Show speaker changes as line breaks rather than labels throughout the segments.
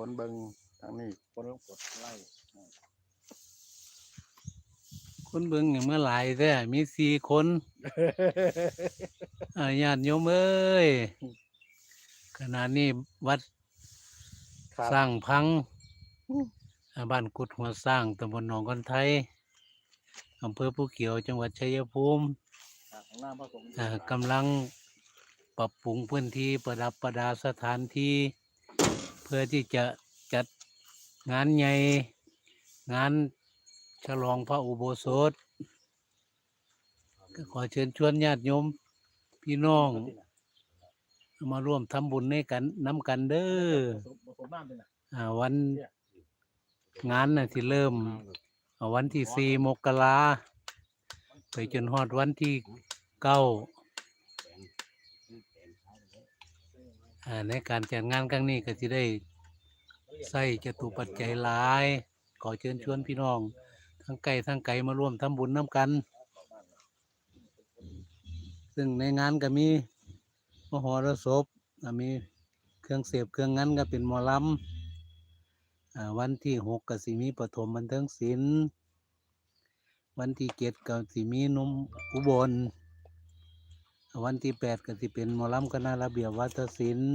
คนเบิ่งทางนี้คนต้องกดไล่
คนเบิ่งนี่เมื่อหลายแท้มี4 คนญาติโยมเอ้ยขณะนี้วัด
ครับ
สร้างพังบ้านกุดหัวสร้างตำบลหนองคอนไทยอำเภอภูเขียวจังหวัดชัยภูมิ
ของน้ำผสม
กำลังปรับปรุงพื้นที่ประดับประดาสถานที่เพื่อที่จะจัดงานใหญ่งานฉลองพระอุโบสถก็ขอเชิญชวนญาติโยมพี่น้องมาร่วมทำบุญในกันน้ำกันเด้
ผสมน้ำด้วยนะ
อวันงานน่ะที่เริ่มวันที่4 มกราไปจนฮอดวันที่9ในการจัดงานครั้งนี้ก็จะได้ใส่จตุปัจจัยหลายขอเชิญชวนพี่น้องทั้งไกลทั้งไกลมาร่วมทำบุญน้ำกัน ซึ่งในงานก็มีมหรสพมีเครื่องเสพเครื่องงั้นก็เป็นหมอลำวันที่6ก็สิมีปฐมบันเทิงศิลป์วันที่7ก็สิมีหนุ่มอุบลวันที่8ก็สิเป็นหมอลำคณะระเบียบวัฒนศิลป์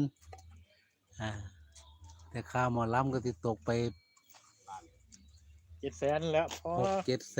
แต่ค่าหมอลำก็สิตกไป
700,000แล้วพอ
6-7 แสน